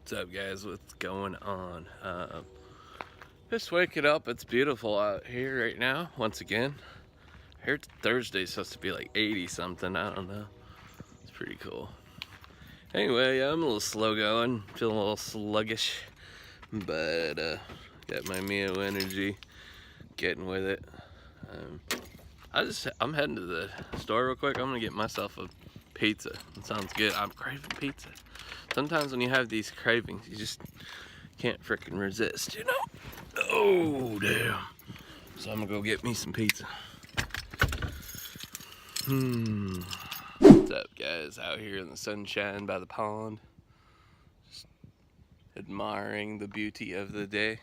What's up, guys? What's going on? Just waking up. It's beautiful out here right now. Once again, I heard Thursday's supposed to be like 80 something. I don't know. It's pretty cool. Anyway, yeah, I'm a little slow going, feeling a little sluggish, but got my Mio energy, getting with it. I'm heading to the store real quick. I'm gonna get myself a pizza. It sounds good. I'm craving pizza. Sometimes when you have these cravings, you just can't freaking resist, you know? Oh, damn. So I'm gonna go get me some pizza. What's up, guys? Out here in the sunshine by the pond. Just admiring the beauty of the day.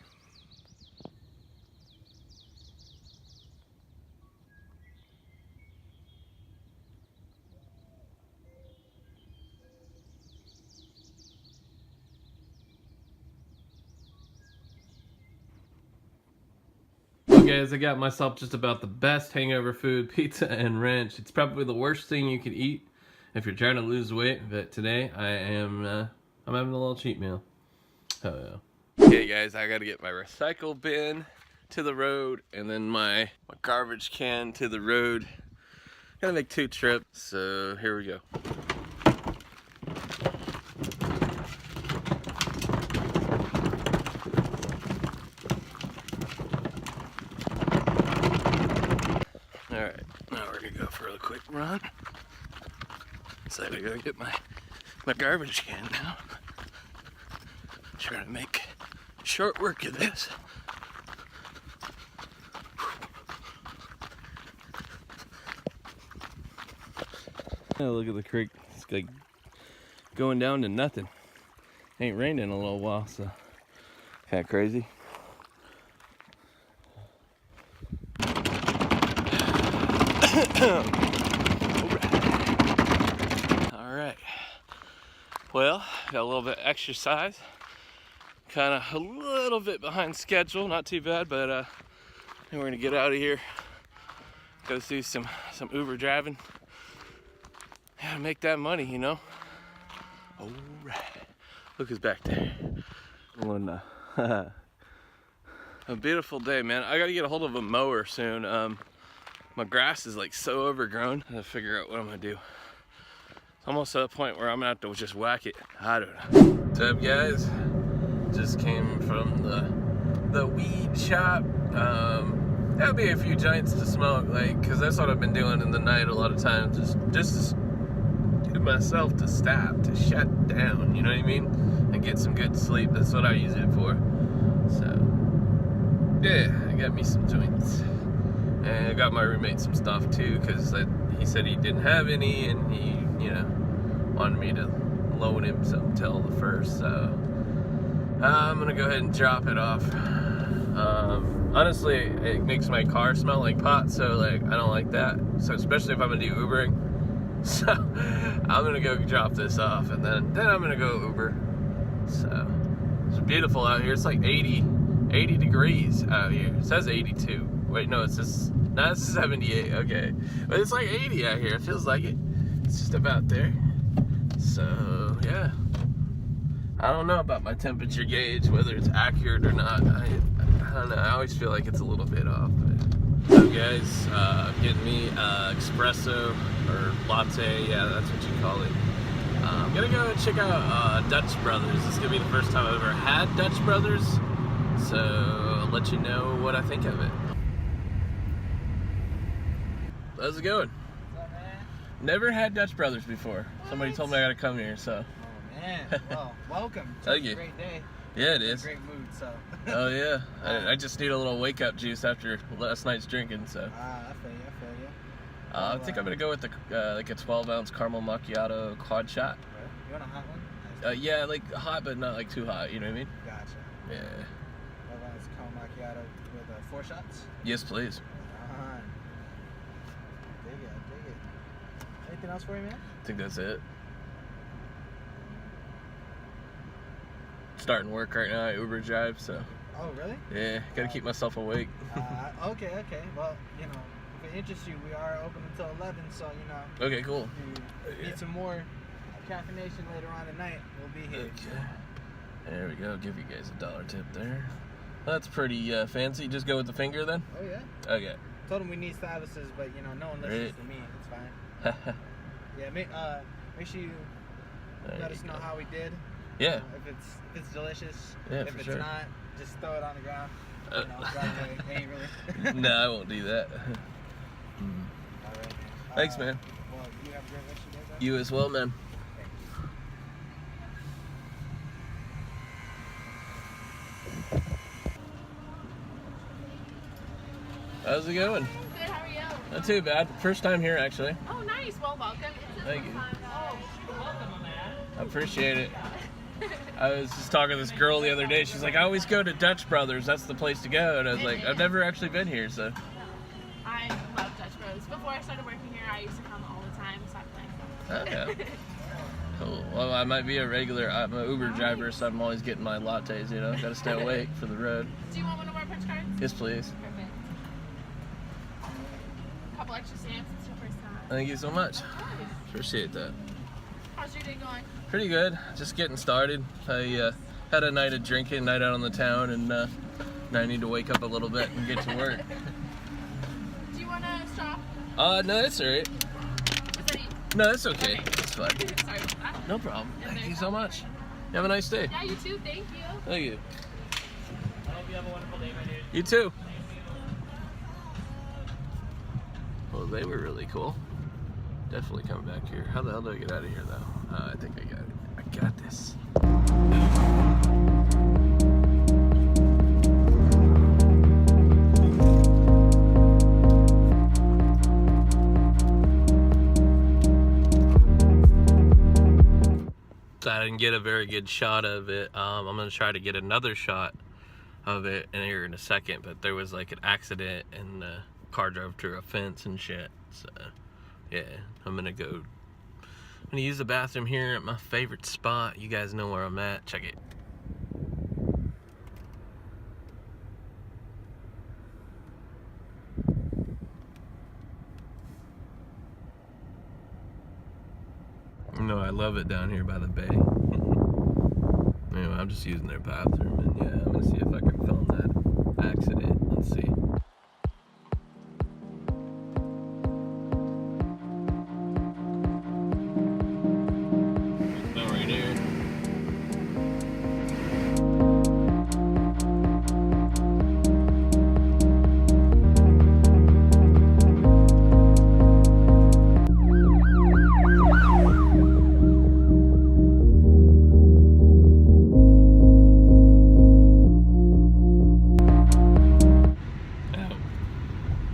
Guys, I got myself just about the best hangover food, pizza and ranch. It's probably the worst thing you can eat if you're trying to lose weight, but today I'm having a little cheat meal. Oh yeah. Okay guys, I gotta get my recycle bin to the road and then my garbage can to the road. Gotta make 2 trips, so here we go. Alright, now we're gonna go for a quick run. So I gotta get my garbage can now. Trying to make short work of this. Oh, look at the creek. It's like going down to nothing. Ain't rained in a little while, so kind of crazy. Alright, well, got a little bit of exercise, kind of a little bit behind schedule, not too bad, but I think we're gonna get out of here, go do some Uber driving, yeah, make that money, you know. Alright, look who's back there. A beautiful day, man. I gotta get a hold of a mower soon. My grass is like so overgrown. I gotta figure out what I'm gonna do. It's almost to the point where I'm gonna have to just whack it. I don't know. What's up, guys? Just came from the weed shop. That'll be a few joints to smoke, like, cause that's what I've been doing in the night a lot of times. Just to get myself to stop, to shut down. You know what I mean? And get some good sleep. That's what I use it for. So yeah, I got me some joints. And I got my roommate some stuff too, because he said he didn't have any, and he, you know, wanted me to loan him some till the 1st. So I'm gonna go ahead and drop it off. Honestly, it makes my car smell like pot, so like I don't like that. So especially if I'm gonna do Ubering, so I'm gonna go drop this off, and then I'm gonna go Uber. So it's beautiful out here. It's like 80 degrees out here. It says 82. Wait, no, it's 78, okay. But it's like 80 out here, it feels like it. It's just about there. So, yeah. I don't know about my temperature gauge, whether it's accurate or not. I don't know, I always feel like it's a little bit off. But. So guys, getting me espresso, or latte, yeah, that's what you call it. I'm gonna go check out Dutch Brothers. This is gonna be the first time I've ever had Dutch Brothers. So, I'll let you know what I think of it. How's it going? What's up, man? Never had Dutch Brothers before. What? Somebody told me I gotta come here, so. Oh man, well, welcome. Thank you. It's a great day. Yeah, it is. Great mood, so. Oh yeah, I just need a little wake up juice after last night's drinking, so. I feel you. I think I'm gonna go with the like a 12-ounce caramel macchiato quad shot. You want a hot one? Yeah, like hot, but not like too hot. You know what I mean? Gotcha. Yeah. 12-ounce caramel macchiato with 4 shots. Yes, please. Alright. Dig it. Anything else for you, man? I think that's it. Starting work right now. I Uber drive, so. Oh, really? Yeah, gotta keep myself awake. Okay. Well, you know, if it interests you, we are open until 11, so, you know. Okay, cool. If you need some more caffeination later on tonight, we'll be here. Okay. There we go. Give you guys a $1 tip there. That's pretty fancy. Just go with the finger then? Oh, yeah. Okay. Told him we need statuses, but, you know, no one listens to me. It's fine. Yeah, make sure you let us know how we did. Yeah. If it's delicious. Yeah, if for it's sure. not, just throw it on the ground. You know, right away, angrily. No, I won't do that. All right, man. Thanks, man. Well, you have a great rest of your day, bro. You as well, man. How's it going? Good, how are you? Not too bad. First time here, actually. Oh, nice. Well, welcome. Thank you. Oh, welcome, man. I appreciate it. I was just talking to this girl the other day. She's like, I always go to Dutch Brothers. That's the place to go. And I was like, I've never actually been here, so. I love Dutch Bros. Before I started working here, I used to come all the time. So Okay. Cool. Well, I might be a regular. I'm an Uber driver, so I'm always getting my lattes, you know. Got to stay awake for the road. Do you want one of our punch cards? Yes, please. Perfect. A couple extra stamps. It's your first time. Thank you so much. Of course. Appreciate that. How's your day going? Pretty good. Just getting started. I had a night of drinking, night out on the town, and now I need to wake up a little bit and get to work. Do you want a straw? No, that's all right. Is that you? No, that's okay. Okay. It's fine. Sorry about that. No problem. Yeah, Thank there you you so go. much. You have a nice day. Yeah, you too. Thank you. Thank you. I hope you have a wonderful day, my dude. You too. Well, they were really cool. Definitely come back here. How the hell do I get out of here, though? I think I got it. I got this. I didn't get a very good shot of it. I'm gonna try to get another shot of it in here in a second, but there was like an accident and the car drove through a fence and shit. So yeah, I'm gonna use the bathroom here at my favorite spot. You guys know where I'm at. Check it. No, I love it down here by the bay. Anyway, I'm just using their bathroom, and yeah, I'm gonna see if I can film that accident. Let's see. No, right here.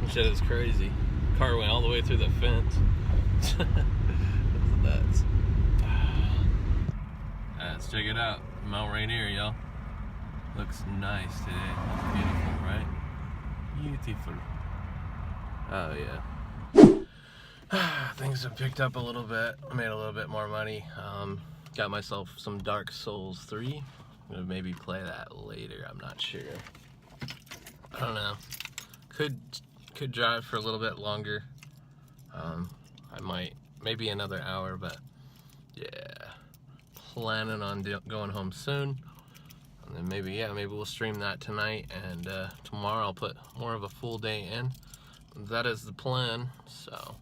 Shit is crazy. Car went all the way through the fence. That's nuts. Let's check it out. Mount Rainier, y'all. Looks nice today. Looks beautiful, right? Beautiful. Oh yeah. Things have picked up a little bit. I made a little bit more money. Got myself some Dark Souls 3. I'm gonna maybe play that later. I'm not sure. I don't know. Could drive for a little bit longer. I might, maybe another hour, but yeah, planning on going home soon. And then maybe we'll stream that tonight, and tomorrow I'll put more of a full day in. That is the plan. So,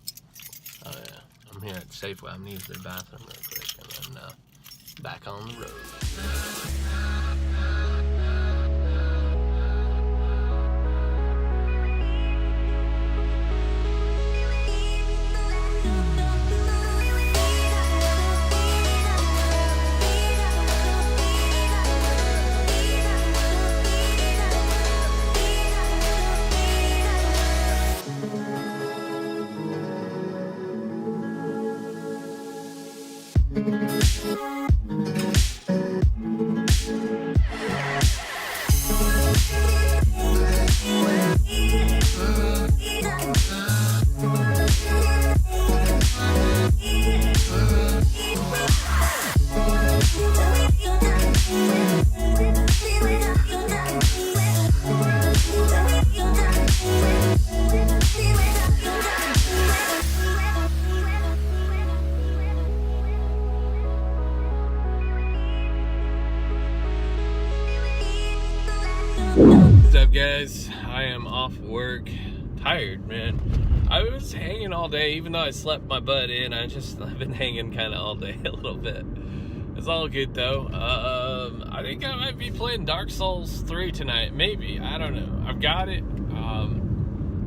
oh yeah, I'm here at Safeway. I'm gonna use their bathroom real quick, and then back on the road. off work. Tired, man. I was hanging all day, even though I slept my butt in. I've been hanging kind of all day a little bit. It's all good though. I think I might be playing Dark Souls 3 tonight. Maybe. I don't know. I've got it.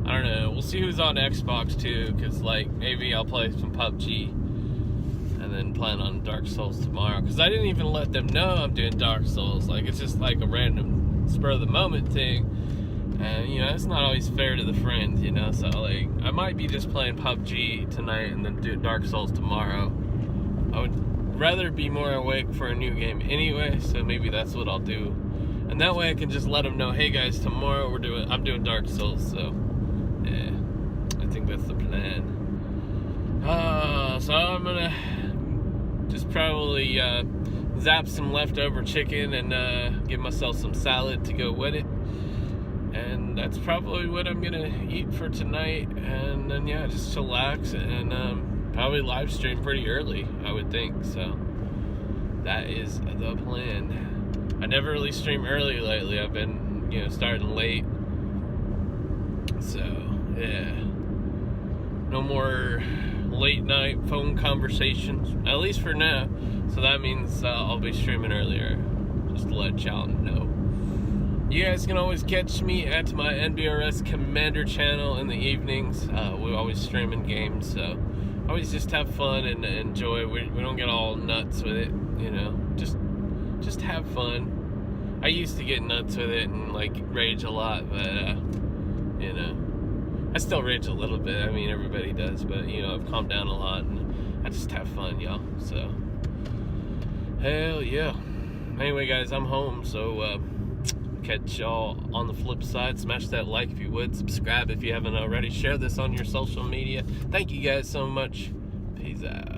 I don't know. We'll see who's on Xbox too, because like maybe I'll play some PUBG and then plan on Dark Souls tomorrow. Because I didn't even let them know I'm doing Dark Souls. Like it's just like a random spur of the moment thing. And you know, it's not always fair to the friends, you know. So like I might be just playing PUBG tonight and then do Dark Souls tomorrow. I would rather be more awake for a new game anyway, so maybe that's what I'll do. And that way I can just let them know, hey guys, tomorrow I'm doing Dark Souls, so yeah, I think that's the plan. So I'm gonna just probably zap some leftover chicken and give myself some salad to go with it. And that's probably what I'm gonna eat for tonight. And then yeah, just chillax and probably live stream pretty early, I would think. So that is the plan. I never really stream early lately. I've been, you know, starting late. So yeah, no more late night phone conversations, at least for now. So that means I'll be streaming earlier, just to let y'all know. You guys can always catch me at my NBRS Commander channel in the evenings. We always streaming games, so always just have fun and enjoy. We don't get all nuts with it, you know. Just have fun. I used to get nuts with it and like rage a lot, but you know, I still rage a little bit. I mean, everybody does, but you know, I've calmed down a lot and I just have fun, y'all. So hell yeah. Anyway, guys, I'm home, so catch y'all on the flip side. Smash that like if you would. Subscribe if you haven't already. Share this on your social media. Thank you guys so much. Peace out.